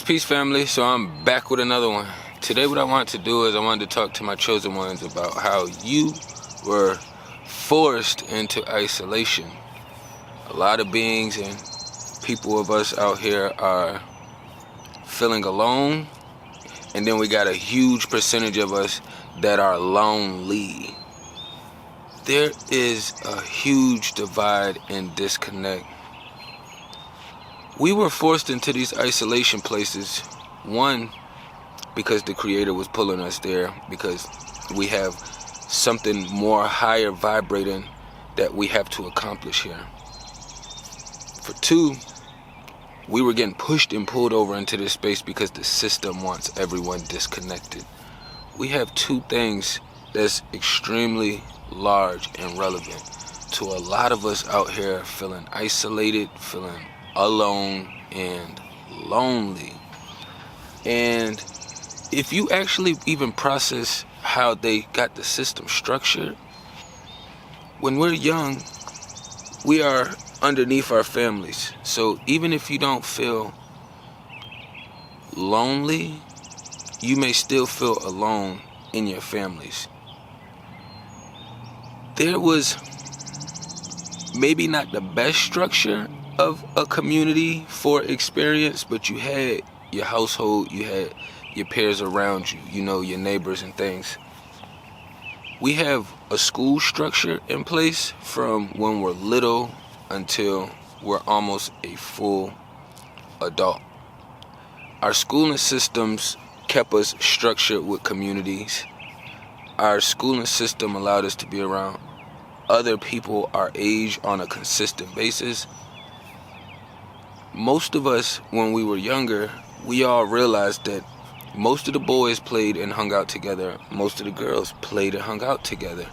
Peace family. So I'm back with another one. Today what I want to do is I wanted to talk to my chosen ones about how you were forced into isolation. A lot of beings and people of us out here are feeling alone, and then we got a huge percentage of us that are lonely. There is a huge divide and disconnect. We were forced into these isolation places, one, because the Creator was pulling us there, because we have something more higher vibrating that we have to accomplish here. For two, we were getting pushed and pulled over into this space because the system wants everyone disconnected. We have two things that's extremely large and relevant to a lot of us out here feeling isolated, feeling alone and lonely. And if you actually even process how they got the system structured, when we're young, we are underneath our families. So even if you don't feel lonely, you may still feel alone in your families. There was maybe not the best structure of a community for experience, but you had your household, you had your peers around you, you know, your neighbors and things. We have a school structure in place from when we're little until we're almost a full adult. Our schooling systems kept us structured with communities. Our schooling system allowed us to be around other people our age on a consistent basis. Most of us, when we were younger, we all realized that most of the boys played and hung out together. Most of the girls played and hung out together.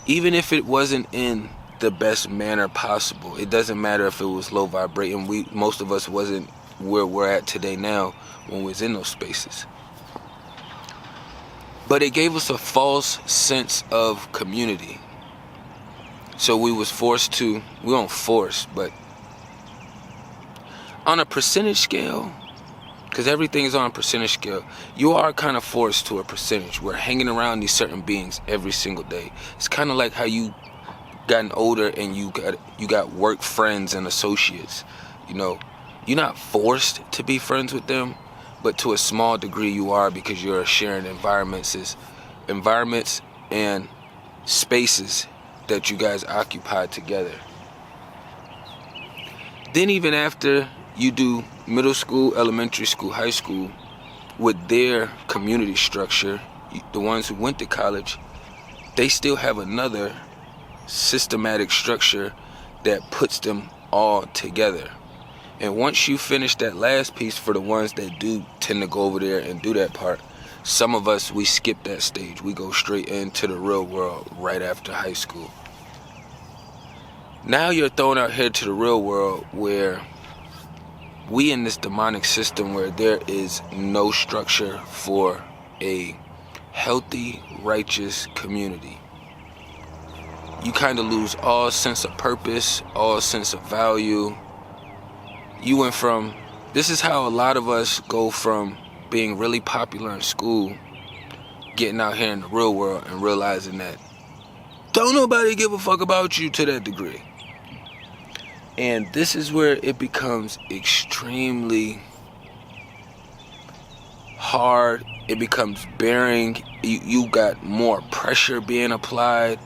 Even if it wasn't in the best manner possible, it doesn't matter if it was low vibrating. Most of us wasn't where we're at today now when we was in those spaces. But it gave us a false sense of community. So we was forced to, we weren't forced, but on a percentage scale, because everything is on a percentage scale, you are kind of forced to a percentage. We're hanging around these certain beings every single day. It's kind of like how you gotten older and you got work friends and associates. You know, you're not forced to be friends with them, but to a small degree you are, because you're sharing environments and spaces that you guys occupy together. Then even after you do middle school, elementary school, high school, with their community structure, the ones who went to college, they still have another systematic structure that puts them all together. And once you finish that last piece, for the ones that do tend to go over there and do that part, some of us, we skip that stage. We go straight into the real world right after high school. Now you're thrown out here to the real world, where we in this demonic system where there is no structure for a healthy, righteous community. You kind of lose all sense of purpose, all sense of value. You went from, this is how a lot of us go from being really popular in school, getting out here in the real world and realizing that don't nobody give a fuck about you to that degree. And this is where it becomes extremely hard. It becomes bearing. You got more pressure being applied.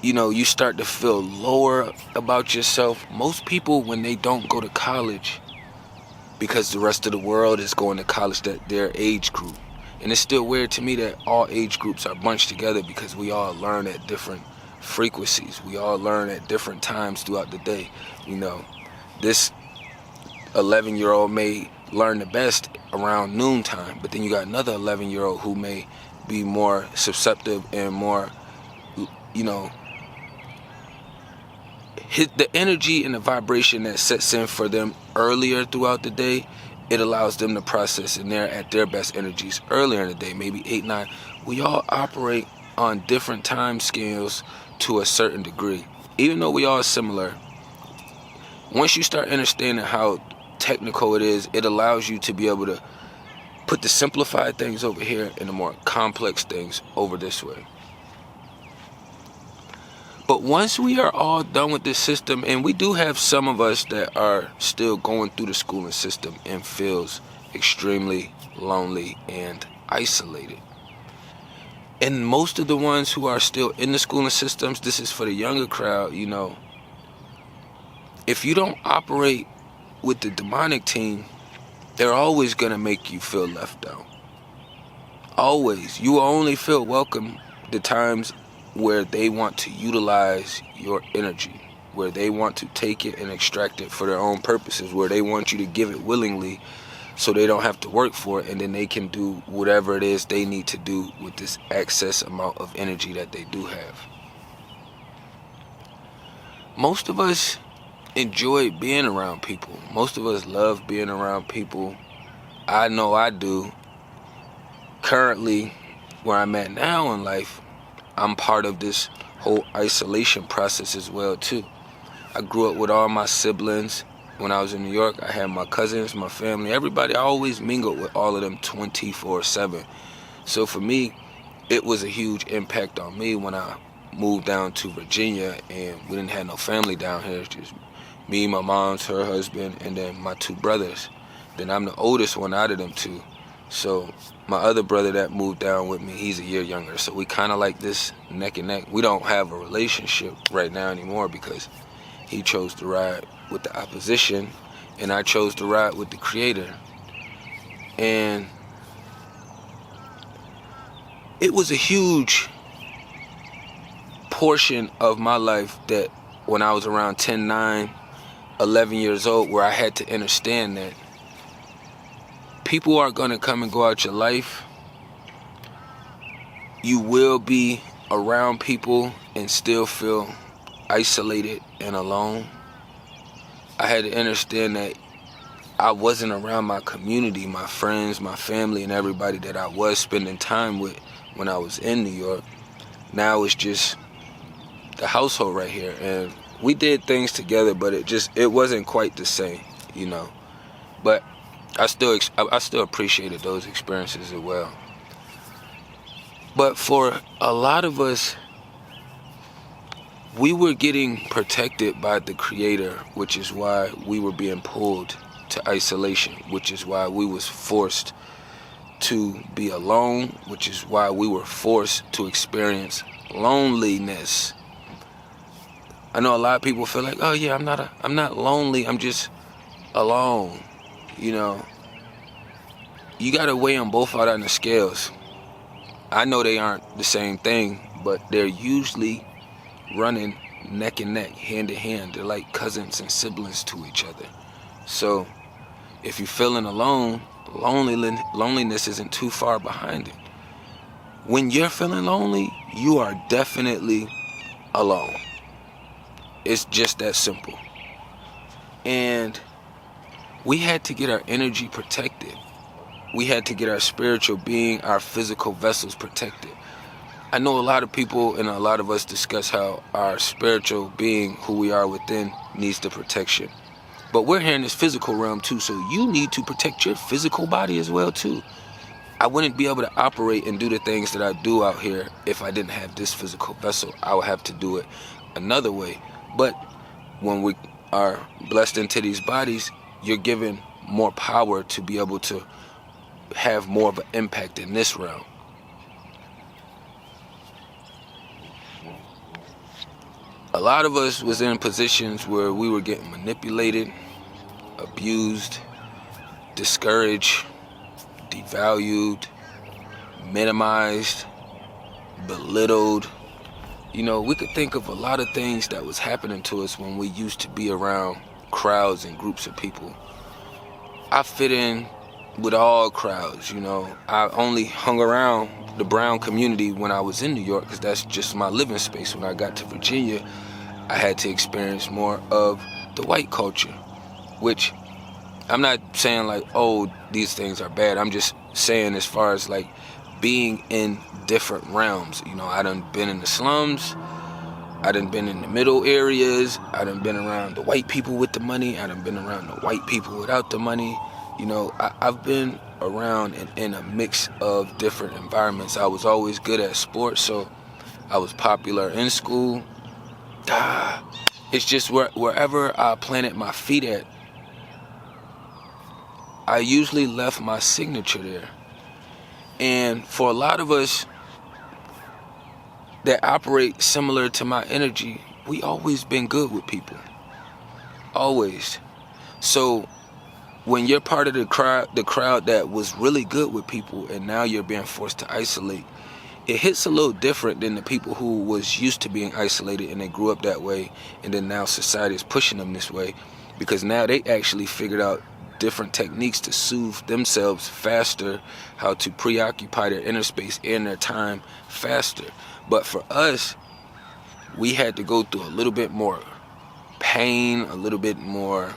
You know, you start to feel lower about yourself. Most people, when they don't go to college, because the rest of the world is going to college, that their age group. And it's still weird to me that all age groups are bunched together, because we all learn at different frequencies. We all learn at different times throughout the day. You know, this 11-year-old may learn the best around noontime, but then you got another 11-year-old who may be more susceptible and more, you know, hit the energy and the vibration that sets in for them earlier throughout the day. It allows them to process, and they're at their best energies earlier in the day, maybe 8, 9. We all operate on different time scales to a certain degree. Even though we all similar, once you start understanding how technical it is, it allows you to be able to put the simplified things over here and the more complex things over this way. But once we are all done with this system, and we do have some of us that are still going through the schooling system and feels extremely lonely and isolated. And most of the ones who are still in the schooling systems, this is for the younger crowd, you know, if you don't operate with the demonic team, they're always going to make you feel left out. Always. You will only feel welcome the times where they want to utilize your energy, where they want to take it and extract it for their own purposes, where they want you to give it willingly so they don't have to work for it, and then they can do whatever it is they need to do with this excess amount of energy that they do have. Most of us enjoy being around people. Most of us love being around people. I know I do. Currently, where I'm at now in life, I'm part of this whole isolation process as well too. I grew up with all my siblings. When I was in New York, I had my cousins, my family, everybody. I always mingled with all of them 24/7. So for me, it was a huge impact on me when I moved down to Virginia, and we didn't have no family down here. It's just me, my mom's, her husband, and then my two brothers. Then I'm the oldest one out of them two. So my other brother that moved down with me, he's a year younger. So we kind of like this neck and neck. We don't have a relationship right now anymore because he chose to ride with the opposition and I chose to ride with the creator. And it was a huge portion of my life that when I was around 10, 9, 11 years old, where I had to understand that people are going to come and go out your life. You will be around people and still feel isolated and alone. I had to understand that I wasn't around my community, my friends, my family, and everybody that I was spending time with when I was in New York. Now it's just the household right here. And we did things together, but it wasn't quite the same, you know. But I still appreciated those experiences as well. But for a lot of us, we were getting protected by the creator, which is why we were being pulled to isolation, which is why we was forced to be alone, which is why we were forced to experience loneliness. I know a lot of people feel like, oh yeah, I'm not lonely, I'm just alone. You know, you gotta weigh them both out on the scales. I know they aren't the same thing, but they're usually running neck and neck, hand to hand. They're like cousins and siblings to each other. So if you're feeling alone, loneliness isn't too far behind it. When you're feeling lonely, you are definitely alone. It's just that simple. And we had to get our energy protected. We had to get our spiritual being, our physical vessels protected. I know a lot of people and a lot of us discuss how our spiritual being, who we are within, needs the protection. But we're here in this physical realm too, so you need to protect your physical body as well too. I wouldn't be able to operate and do the things that I do out here if I didn't have this physical vessel. I would have to do it another way. But when we are blessed into these bodies, you're given more power to be able to have more of an impact in this realm. A lot of us was in positions where we were getting manipulated, abused, discouraged, devalued, minimized, belittled. You know, we could think of a lot of things that was happening to us when we used to be around crowds and groups of people. I fit in with all crowds, you know. I only hung around the brown community when I was in New York because that's just my living space. When I got to Virginia, I had to experience more of the white culture, which I'm not saying like, oh, these things are bad. I'm just saying as far as like being in different realms. You know, I done been in the slums. I done been in the middle areas. I done been around the white people with the money. I done been around the white people without the money. You know, I've been around in a mix of different environments. I was always good at sports, so I was popular in school. It's just wherever I planted my feet at, I usually left my signature there. And for a lot of us that operate similar to my energy, we always been good with people. Always. So when you're part of the crowd that was really good with people, and now you're being forced to isolate, it hits a little different than the people who was used to being isolated and they grew up that way, and then now society is pushing them this way, because now they actually figured out different techniques to soothe themselves faster, how to preoccupy their inner space and their time faster. But for us, we had to go through a little bit more pain, a little bit more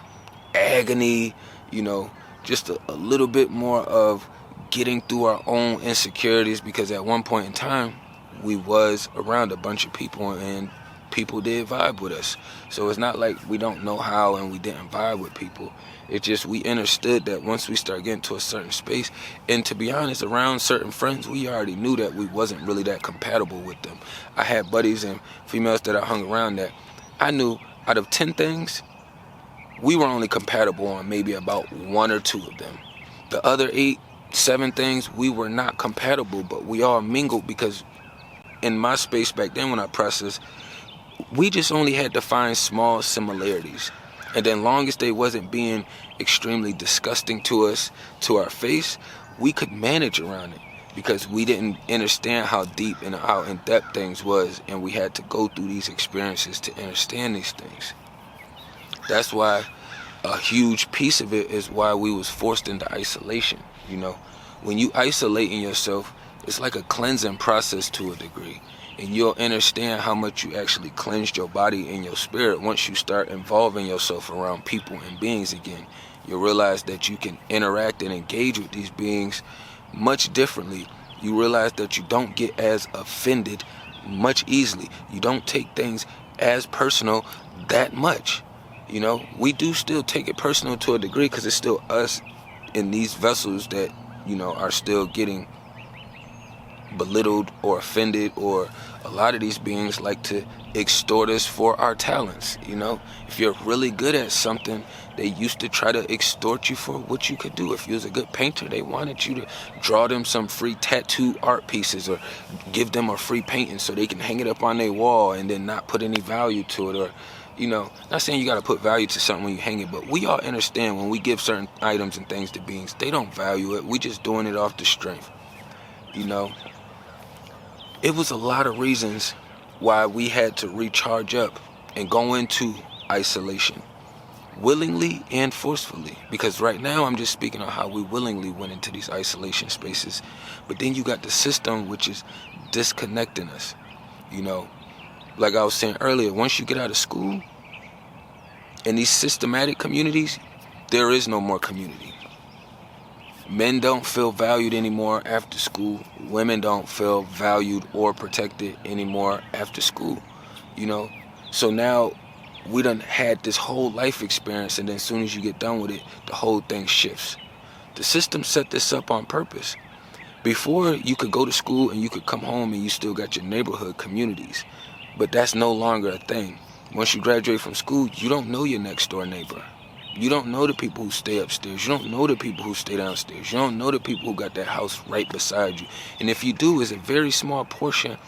agony, you know, just a little bit more of getting through our own insecurities, because at one point in time, we was around a bunch of people and people did vibe with us. So it's not like we don't know how and we didn't vibe with people. It's just we understood that once we start getting to a certain space, and to be honest, around certain friends, we already knew that we wasn't really that compatible with them. I had buddies and females that I hung around that I knew out of 10 things, we were only compatible on maybe about 1 or 2 of them. The other 8, 7 things, we were not compatible, but we all mingled, because in my space back then when I pressed this, we just only had to find small similarities. And then long as they wasn't being extremely disgusting to us, to our face, we could manage around it, because we didn't understand how deep and how in-depth things was, and we had to go through these experiences to understand these things. That's why a huge piece of it is why we was forced into isolation. You know, when you isolating yourself, it's like a cleansing process to a degree. And you'll understand how much you actually cleansed your body and your spirit once you start involving yourself around people and beings again. You'll realize that you can interact and engage with these beings much differently. You realize that you don't get as offended much easily. You don't take things as personal that much. You know, we do still take it personal to a degree, because it's still us in these vessels that, you know, are still getting belittled or offended, or a lot of these beings like to extort us for our talents. You know, if you're really good at something, they used to try to extort you for what you could do. If you was a good painter, they wanted you to draw them some free tattoo art pieces, or give them a free painting so they can hang it up on their wall and then not put any value to it. Or, you know, not saying you got to put value to something when you hang it, but we all understand when we give certain items and things to beings, they don't value it. We just doing it off the strength. You know, it was a lot of reasons why we had to recharge up and go into isolation, willingly and forcefully. Because right now I'm just speaking on how we willingly went into these isolation spaces. But then you got the system, which is disconnecting us. You know, like I was saying earlier, once you get out of school, in these systematic communities, there is no more community. Men don't feel valued anymore after school. Women don't feel valued or protected anymore after school. You know, so now we done had this whole life experience, and then as soon as you get done with it, the whole thing shifts. The system set this up on purpose. Before, you could go to school and you could come home and you still got your neighborhood communities, but that's no longer a thing. Once you graduate from school, you don't know your next door neighbor. You don't know the people who stay upstairs. You don't know the people who stay downstairs. You don't know the people who got that house right beside you. And if you do, it's a very small portion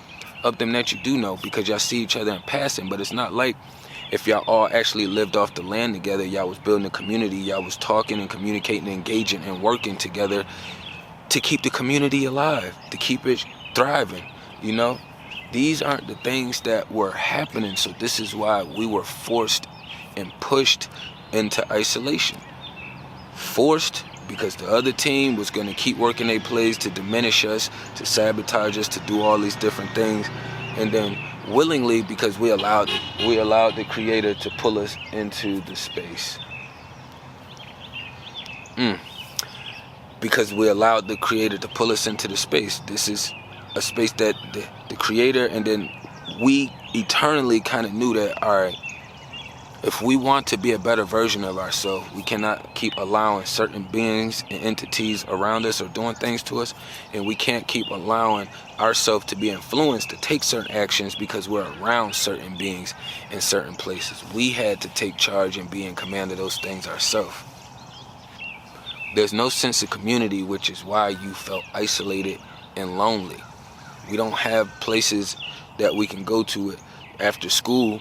of them that you do know, because y'all see each other in passing. But it's not like if y'all all actually lived off the land together, y'all was building a community, y'all was talking and communicating, engaging and working together to keep the community alive, to keep it thriving. You know, these aren't the things that were happening. So this is why we were forced and pushed into isolation. Forced because the other team was going to keep working their plays to diminish us, to sabotage us, to do all these different things, and then willingly because we allowed the creator to pull us into the space. Because we allowed the creator to pull us into the space. This is a space that the creator and then we eternally kind of knew that, all right, if we want to be a better version of ourselves, we cannot keep allowing certain beings and entities around us or doing things to us, and we can't keep allowing ourselves to be influenced to take certain actions because we're around certain beings in certain places. We had to take charge and be in command of those things ourselves. There's no sense of community, which is why you felt isolated and lonely. We don't have places that we can go to after school.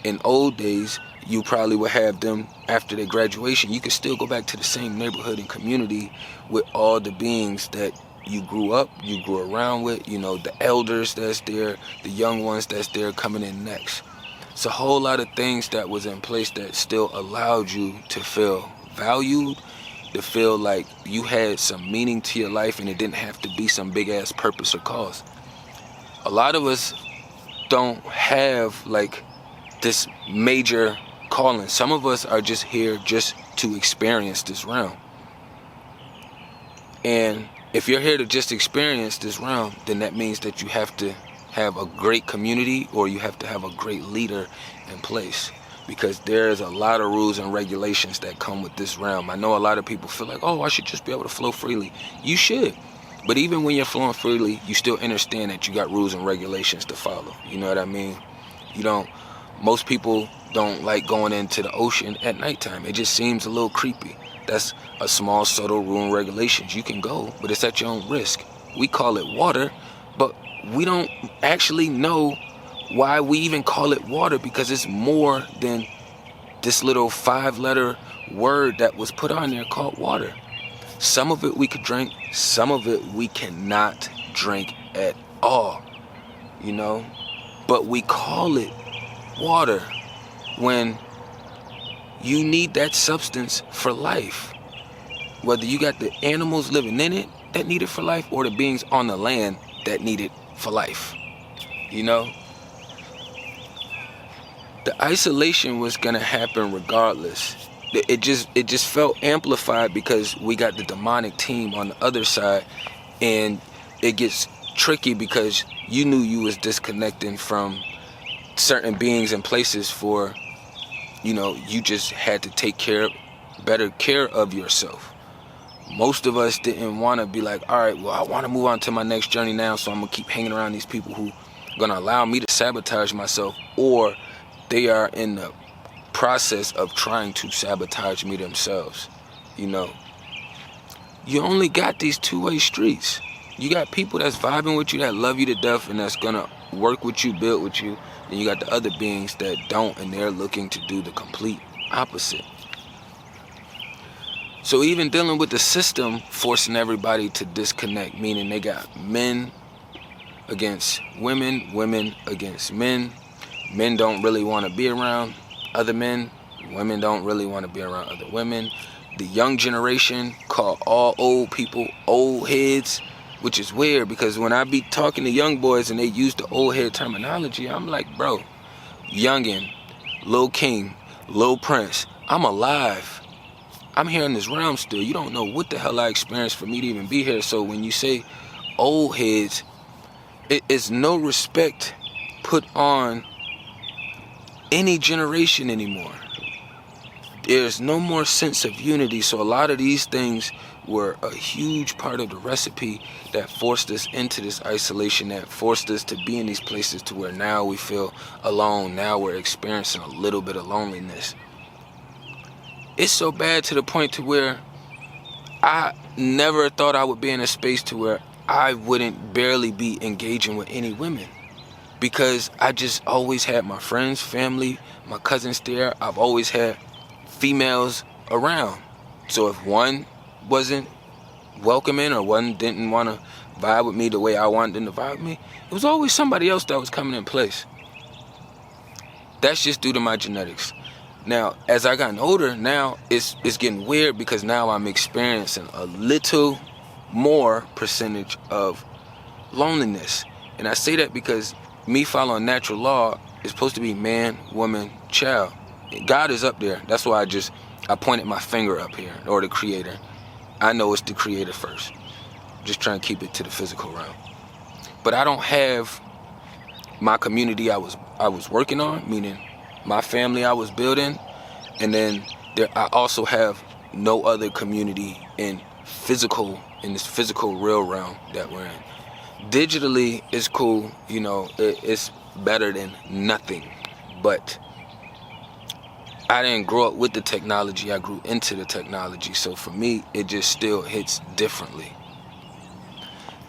In old days, you probably would have them after their graduation. You could still go back to the same neighborhood and community with all the beings that you grew around with, you know, the elders that's there, the young ones that's there coming in next. It's a whole lot of things that was in place that still allowed you to feel valued, to feel like you had some meaning to your life and it didn't have to be some big ass purpose or cause. A lot of us don't have like this major calling. Some of us are just here just to experience this realm. And if you're here to just experience this realm, then that means that you have to have a great community or you have to have a great leader in place, because there's a lot of rules and regulations that come with this realm. I know a lot of people feel like, oh, I should just be able to flow freely. You should. But even when you're flowing freely, you still understand that you got rules and regulations to follow. You know what I mean? Most people don't like going into the ocean at nighttime. It just seems a little creepy. That's a small, subtle rule and regulations. You can go, but it's at your own risk. We call it water, but we don't actually know why we even call it water, because it's more than this little 5-letter word that was put on there called water. Some of it we could drink, some of it we cannot drink at all, you know? But we call it water when you need that substance for life. Whether you got the animals living in it that need it for life or the beings on the land that need it for life, you know? The isolation was gonna happen regardless. It just felt amplified because we got the demonic team on the other side, and it gets tricky because you knew you was disconnecting from certain beings and places for, you know, you just had to take better care of yourself. Most of us didn't want to be like, all right, well, I want to move on to my next journey now, so I'm gonna keep hanging around these people who are gonna allow me to sabotage myself, or they are in the process of trying to sabotage me themselves. You know, you only got these two-way streets. You got people that's vibing with you, that love you to death, and that's gonna work with you, build with you. And you got the other beings that don't, and they're looking to do the complete opposite. So even dealing with the system forcing everybody to disconnect, meaning they got men against women, women against men. Men don't really want to be around other men. Women don't really want to be around other women. The young generation call all old people old heads, which is weird because when I be talking to young boys and they use the old head terminology, I'm like, bro, youngin', Lil King, Lil Prince, I'm alive. I'm here in this realm still. You don't know what the hell I experienced for me to even be here. So when you say old heads, it is no respect put on any generation anymore. There's no more sense of unity. So a lot of these things were a huge part of the recipe that forced us into this isolation, that forced us to be in these places to where now we feel alone. Now we're experiencing a little bit of loneliness. It's so bad to the point to where I never thought I would be in a space to where I wouldn't barely be engaging with any women, because I just always had my friends, family, my cousins there. I've always had females around. So if one wasn't welcoming or one didn't want to vibe with me the way I wanted them to vibe with me, it was always somebody else that was coming in place. That's just due to my genetics. Now, as I gotten older, now it's getting weird because now I'm experiencing a little more percentage of loneliness. And I say that because me following natural law is supposed to be man, woman, child. God is up there. That's why I pointed my finger up here, or the creator. I know it's the creator first. Just trying to keep it to the physical realm. But I don't have my community I was working on, meaning my family I was building, and then I also have no other community in this physical real realm that we're in. Digitally, it's cool, you know, it's better than nothing, but I didn't grow up with the technology, I grew into the technology, so for me, it just still hits differently.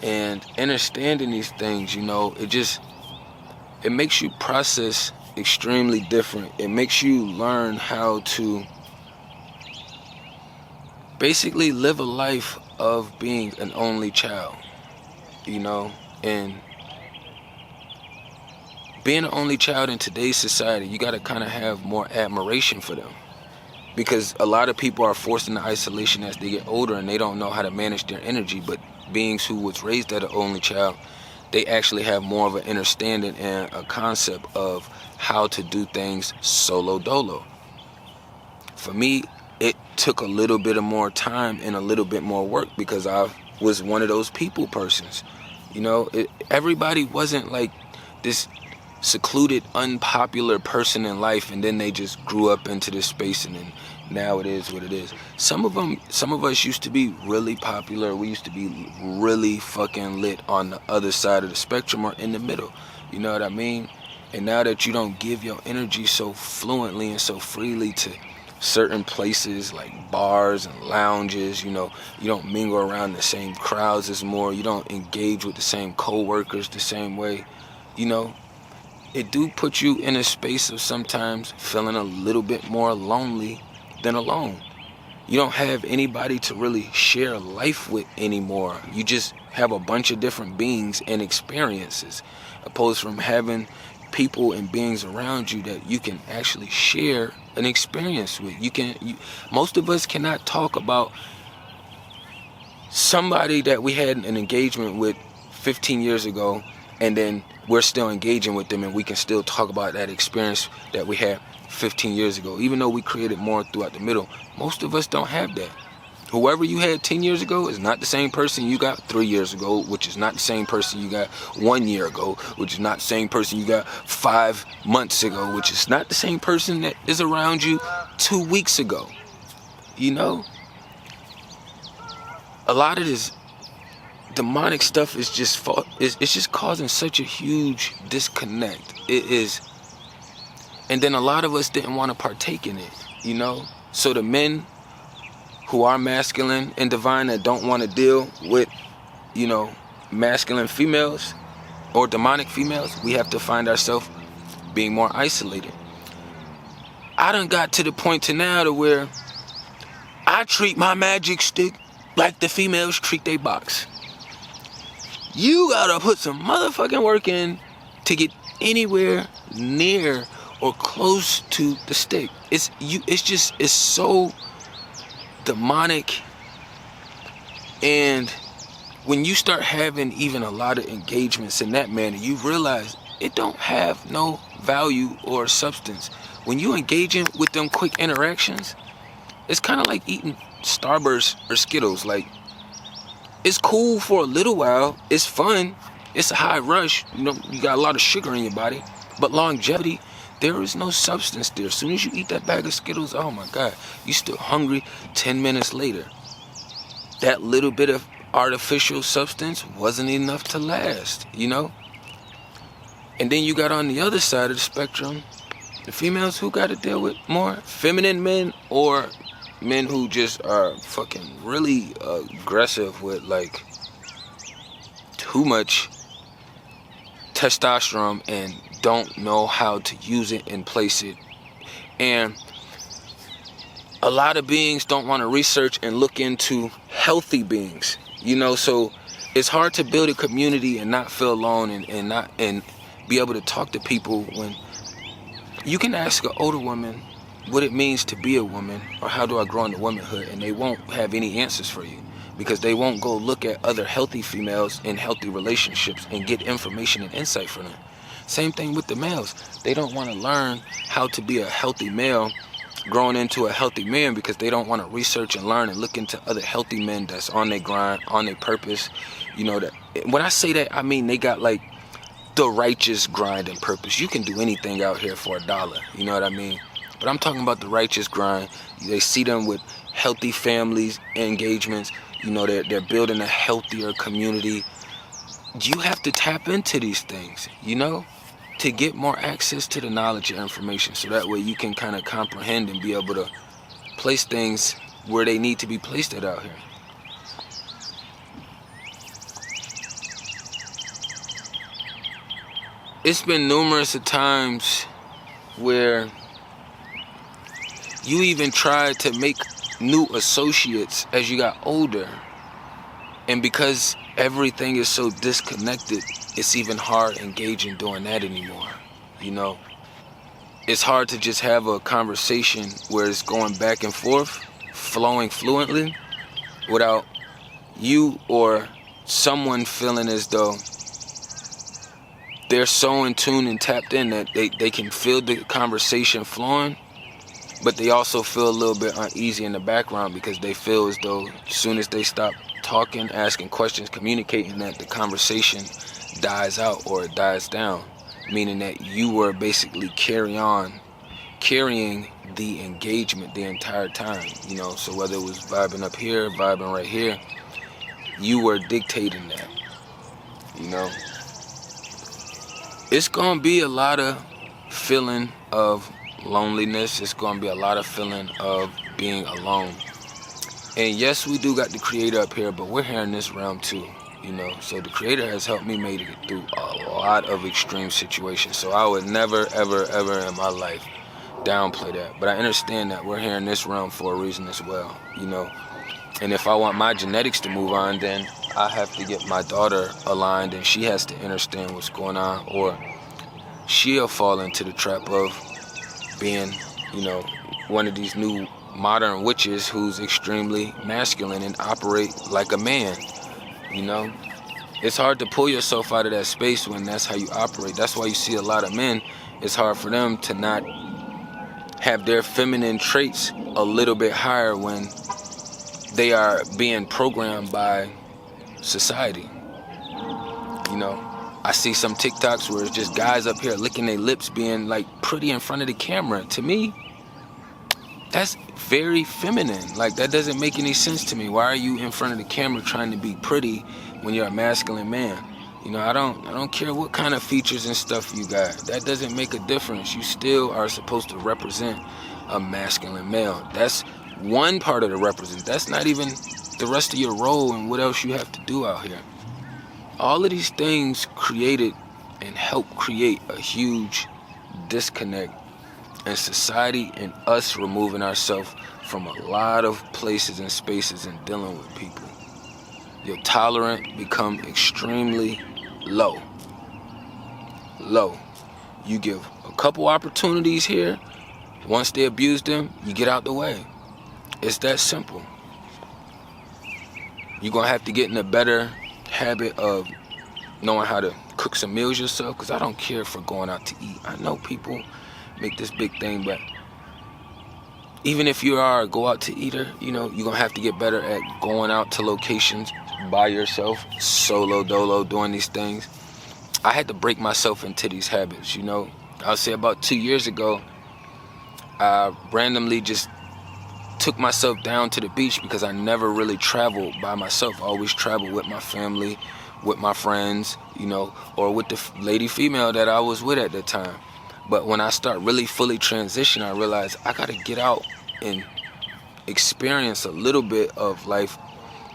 And understanding these things, you know, it makes you process extremely different. It makes you learn how to basically live a life of being an only child, you know, and being an only child in today's society, you got to kind of have more admiration for them, because a lot of people are forced into isolation as they get older and they don't know how to manage their energy. But beings who was raised as an only child, they actually have more of an understanding and a concept of how to do things solo dolo. For me, it took a little bit of more time and a little bit more work, because I was one of those people persons. You know, everybody wasn't like this secluded, unpopular person in life, and then they just grew up into this space, and then now it is what it is. Some of us used to be really popular. We used to be really fucking lit on the other side of the spectrum or in the middle. You know what I mean? And now that you don't give your energy so fluently and so freely to certain places like bars and lounges, you know, you don't mingle around the same crowds as more. You don't engage with the same co-workers the same way, you know. It do put you in a space of sometimes feeling a little bit more lonely than alone. You don't have anybody to really share life with anymore. You just have a bunch of different beings and experiences, opposed from having people and beings around you that you can actually share an experience with. Most of us cannot talk about somebody that we had an engagement with 15 years ago, and then we're still engaging with them, and we can still talk about that experience that we had 15 years ago. Even though we created more throughout the middle, most of us don't have that. Whoever you had 10 years ago is not the same person you got 3 years ago, which is not the same person you got 1 year ago, which is not the same person you got 5 months ago, which is not the same person that is around you 2 weeks ago. You know? A lot of this demonic stuff is it's just causing such a huge disconnect. It is. And then a lot of us didn't want to partake in it, you know? So the men who are masculine and divine that don't want to deal with, you know, masculine females or demonic females, we have to find ourselves being more isolated. I done got to the point to now to where I treat my magic stick like the females treat their box. You gotta put some motherfucking work in to get anywhere near or close to the stick. It's so demonic. And when you start having even a lot of engagements in that manner, you realize it don't have no value or substance. When you engaging with them quick interactions, it's kind of like eating Starburst or Skittles. Like, it's cool for a little while, it's fun, it's a high rush, you know, you got a lot of sugar in your body, but longevity, there is no substance there. As soon as you eat that bag of Skittles, oh my God, you still hungry 10 minutes later. That little bit of artificial substance wasn't enough to last, you know? And then you got on the other side of the spectrum, the females who got to deal with more feminine men, or men who just are fucking really aggressive with like too much testosterone and don't know how to use it and place it. And a lot of beings don't want to research and look into healthy beings, you know. So it's hard to build a community and not feel alone and be able to talk to people when you can ask an older woman what it means to be a woman, or how do I grow into womanhood, and they won't have any answers for you, because they won't go look at other healthy females in healthy relationships and get information and insight from them. Same thing with the males. They don't want to learn how to be a healthy male growing into a healthy man, because they don't want to research and learn and look into other healthy men that's on their grind, on their purpose. You know, that when I say that, I mean they got like the righteous grind and purpose. You can do anything out here for $1, you know what I mean? But I'm talking about the righteous grind. They see them with healthy families, engagements. You know, they're building a healthier community. You have to tap into these things, you know, to get more access to the knowledge and information, so that way you can kind of comprehend and be able to place things where they need to be placed at out here. It's been numerous of times where you even tried to make new associates as you got older, and because everything is so disconnected, it's even hard engaging doing that anymore, you know? It's hard to just have a conversation where it's going back and forth, flowing fluently, without you or someone feeling as though they're so in tune and tapped in that they can feel the conversation flowing, but they also feel a little bit uneasy in the background because they feel as though as soon as they stop talking, asking questions, communicating, that the conversation dies out or it dies down, meaning that you were basically carrying the engagement the entire time, you know? So whether it was vibing up here, vibing right here, you were dictating that, you know? It's gonna be a lot of feeling of loneliness. It's gonna be a lot of feeling of being alone. And yes, we do got the Creator up here, but we're here in this realm too, you know? So the Creator has helped me make it through a lot of extreme situations. So I would never, ever, ever in my life downplay that. But I understand that we're here in this realm for a reason as well, you know? And if I want my genetics to move on, then I have to get my daughter aligned, and she has to understand what's going on, or she'll fall into the trap of being, you know, one of these new modern witches who's extremely masculine and operate like a man, you know? It's hard to pull yourself out of that space when that's how you operate. That's why you see a lot of men, it's hard for them to not have their feminine traits a little bit higher when they are being programmed by society. You know, I see some TikToks where it's just guys up here licking their lips, being like pretty in front of the camera. To me, that's very feminine. Like, that doesn't make any sense to me. Why are you in front of the camera trying to be pretty when you're a masculine man? You know, I don't care what kind of features and stuff you got. That doesn't make a difference. You still are supposed to represent a masculine male. That's one part of the represent. That's not even the rest of your role and what else you have to do out here. All of these things created and helped create a huge disconnect in society, and us removing ourselves from a lot of places and spaces and dealing with people. Your tolerance become extremely low. You give a couple opportunities here. Once they abuse them, you get out the way. It's that simple. You're gonna have to get in a better habit of knowing how to cook some meals yourself, because I don't care for going out to eat. I know people make this big thing, but even if you are a go out to eater, you know, you're gonna have to get better at going out to locations by yourself, solo dolo, doing these things. I had to break myself into these habits, you know. I'll say about 2 years ago, I randomly just took myself down to the beach, because I never really traveled by myself. I always traveled with my family, with my friends, you know, or with the lady female that I was with at the time. But when I start really fully transitioning, I realized I gotta get out and experience a little bit of life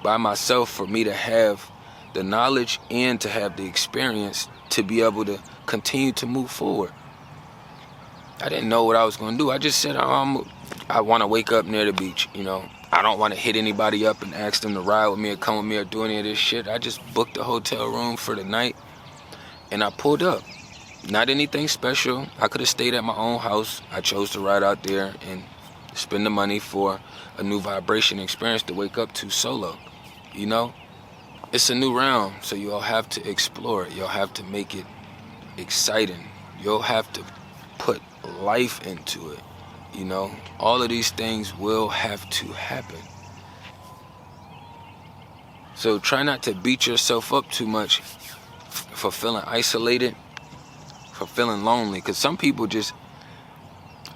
by myself for me to have the knowledge and to have the experience to be able to continue to move forward. I didn't know what I was gonna do. I just said, I wanna wake up near the beach, you know. I don't wanna hit anybody up and ask them to ride with me or come with me or do any of this shit. I just booked a hotel room for the night and I pulled up. Not anything special. I could have stayed at my own house. I chose to ride out there and spend the money for a new vibration experience to wake up to solo, you know? It's a new realm, so you'll have to explore it. You'll have to make it exciting. You'll have to put life into it, you know? All of these things will have to happen. So try not to beat yourself up too much for feeling isolated for feeling lonely. Because some people just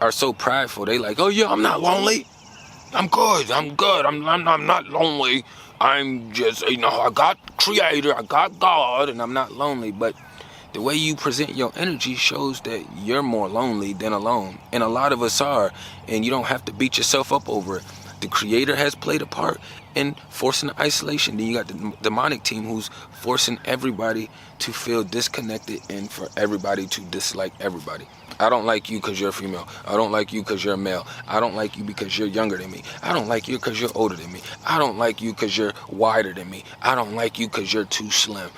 are so prideful. They like, oh yeah, I'm not lonely. I'm good. I'm not lonely. I'm just, I got Creator, I got God, and I'm not lonely. But the way you present your energy shows that you're more lonely than alone. And a lot of us are. And you don't have to beat yourself up over it. The Creator has played a part in forcing the isolation. Then you got the demonic team who's forcing everybody to feel disconnected and for everybody to dislike everybody. I don't like you because you're female. I don't like you because you're male. I don't like you because you're younger than me. I don't like you because you're older than me. I don't like you because you're wider than me. I don't like you because you're too slim.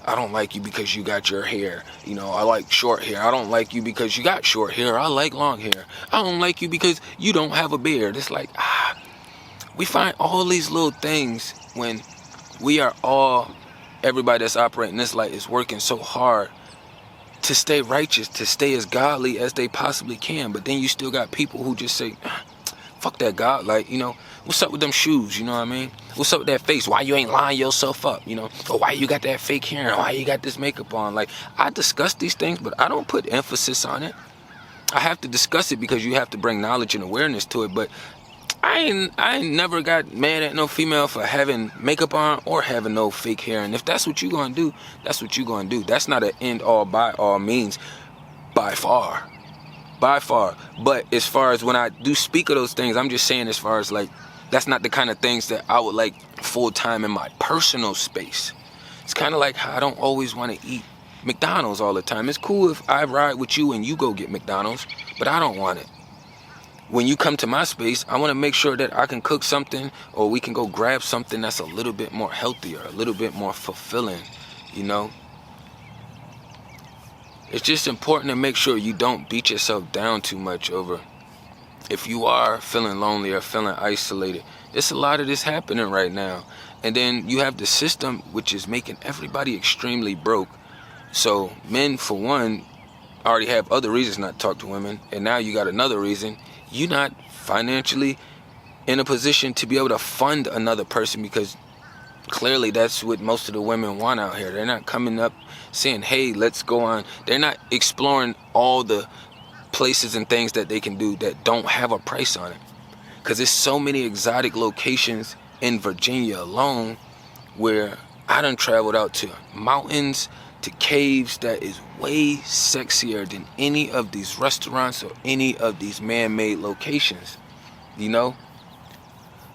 I don't like you because you got your hair. I like short hair. I don't like you because you got short hair. I like long hair. I don't like you because you don't have a beard. It's like, we find all these little things when we are all, everybody that's operating this light is working so hard to stay righteous, to stay as godly as they possibly can. But then you still got people who just say, fuck that God. Like, what's up with them shoes? You know what I mean? What's up with that face? Why you ain't lying yourself up? Or why you got that fake hair? Why you got this makeup on? Like, I discuss these things, but I don't put emphasis on it. I have to discuss it because you have to bring knowledge and awareness to it. But I ain't never got mad at no female for having makeup on or having no fake hair. And if that's what you gonna do, that's what you gonna do. That's not an end all by all means, by far. But as far as when I do speak of those things, I'm just saying as far as like, that's not the kind of things that I would like full time in my personal space. It's kind of like how I don't always want to eat McDonald's all the time. It's cool if I ride with you and you go get McDonald's, but I don't want it. When you come to my space, I want to make sure that I can cook something or we can go grab something that's a little bit more healthier, a little bit more fulfilling, It's just important to make sure you don't beat yourself down too much over if you are feeling lonely or feeling isolated. There's a lot of this happening right now. And then you have the system which is making everybody extremely broke. So men, for one, already have other reasons not to talk to women. And now you got another reason. You're not financially in a position to be able to fund another person because clearly that's what most of the women want out here. They're not coming up saying, hey, let's go on. They're not exploring all the places and things that they can do that don't have a price on it. Because there's so many exotic locations in Virginia alone where I done traveled out to mountains, to caves that is way sexier than any of these restaurants or any of these man-made locations,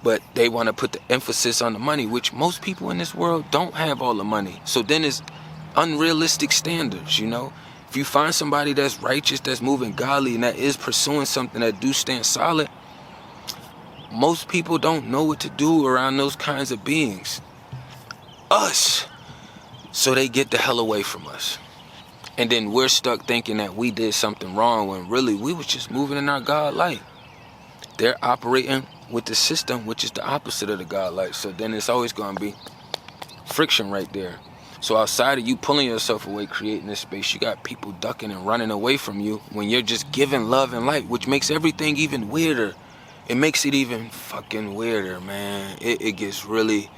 But they want to put the emphasis on the money, which most people in this world don't have all the money. So then it's unrealistic standards, If you find somebody that's righteous, that's moving godly, and that is pursuing something that do stand solid, most people don't know what to do around those kinds of beings. Us. So they get the hell away from us. And then we're stuck thinking that we did something wrong when really we was just moving in our God light. They're operating with the system, which is the opposite of the God light. So then it's always going to be friction right there. So outside of you pulling yourself away, creating this space, you got people ducking and running away from you when you're just giving love and light, which makes everything even weirder. It makes it even fucking weirder, man. It gets really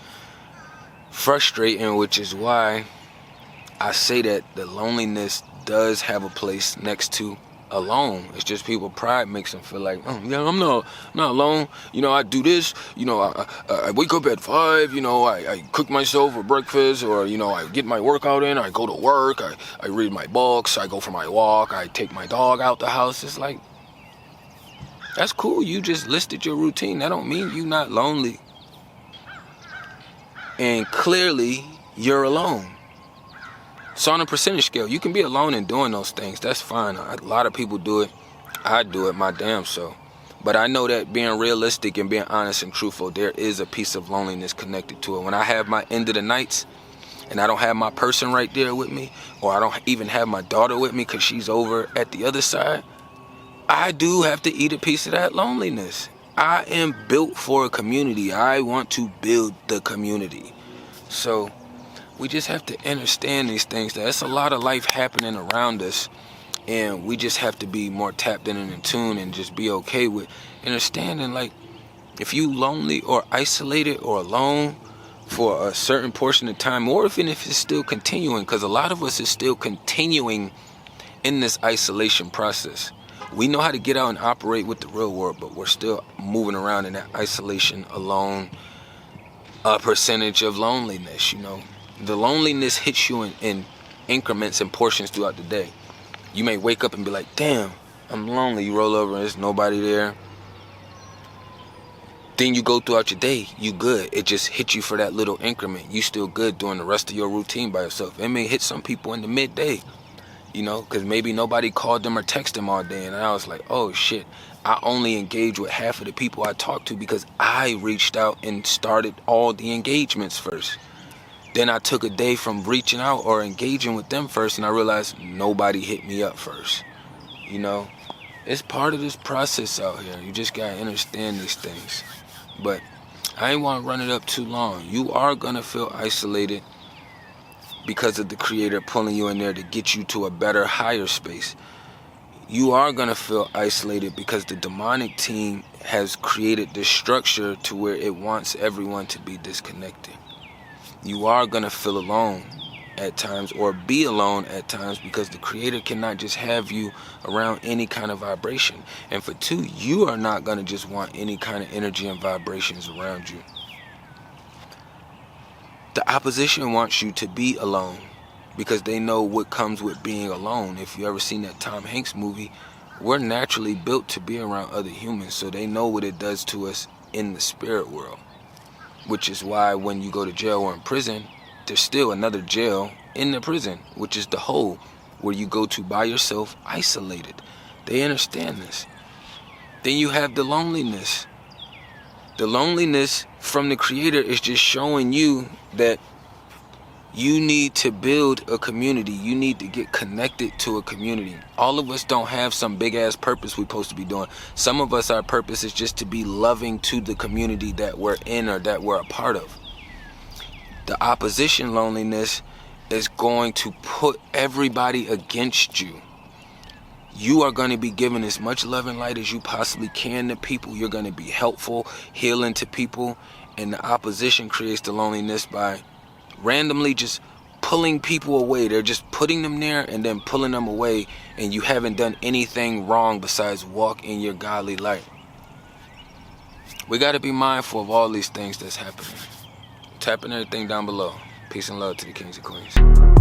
frustrating, which is why I say that the loneliness does have a place next to alone. It's just people pride makes them feel like, oh yeah, I'm not alone. I do this. I wake up at 5. I cook myself for breakfast, or I get my workout in. I go to work. I read my books. I go for my walk. I take my dog out the house. It's like, that's cool. You just listed your routine. That don't mean you not lonely. And clearly, you're alone. So on a percentage scale, you can be alone in doing those things. That's fine. A lot of people do it. I do it my damn self. But I know that being realistic and being honest and truthful, there is a piece of loneliness connected to it. When I have my end of the nights and I don't have my person right there with me, or I don't even have my daughter with me because she's over at the other side, I do have to eat a piece of that loneliness. I am built for a community. I want to build the community. So we just have to understand these things. There's a lot of life happening around us, and we just have to be more tapped in and in tune and just be okay with understanding, like, if you lonely or isolated or alone for a certain portion of time, or even if it's still continuing, because a lot of us is still continuing in this isolation process. We know how to get out and operate with the real world, but we're still moving around in that isolation, alone, a percentage of loneliness, you know. The loneliness hits you in increments and portions throughout the day. You may wake up and be like, damn, I'm lonely. You roll over and there's nobody there. Then you go throughout your day, you good. It just hit you for that little increment. You still good doing the rest of your routine by yourself. It may hit some people in the midday, you know, because maybe nobody called them or texted them all day. And I was like, oh shit, I only engage with half of the people I talked to because I reached out and started all the engagements first. Then I took a day from reaching out or engaging with them first, and I realized nobody hit me up first. You know, it's part of this process out here. You just gotta understand these things. But I ain't want to run it up too long. You are gonna feel isolated because of the Creator pulling you in there to get you to a better, higher space. You are gonna feel isolated because the demonic team has created this structure to where it wants everyone to be disconnected. You are gonna feel alone at times, or be alone at times, because the Creator cannot just have you around any kind of vibration. And for two, you are not gonna just want any kind of energy and vibrations around you. The opposition wants you to be alone because they know what comes with being alone. If you ever seen that Tom Hanks movie, we're naturally built to be around other humans, so they know what it does to us in the spirit world. Which is why when you go to jail or in prison, there's still another jail in the prison, which is the hole where you go to by yourself, isolated. They understand this. Then you have the loneliness. The loneliness from the Creator is just showing you that you need to build a community. You need to get connected to a community. All of us don't have some big ass purpose we're supposed to be doing. Some of us, our purpose is just to be loving to the community that we're in or that we're a part of. The opposition loneliness is going to put everybody against you. You are going to be giving as much love and light as you possibly can to people. You're going to be helpful, healing to people. And the opposition creates the loneliness by randomly just pulling people away. They're just putting them there and then pulling them away, and you haven't done anything wrong besides walk in your godly light. We got to be mindful of all these things that's happening. Tapping everything down below. Peace and love to the kings and queens.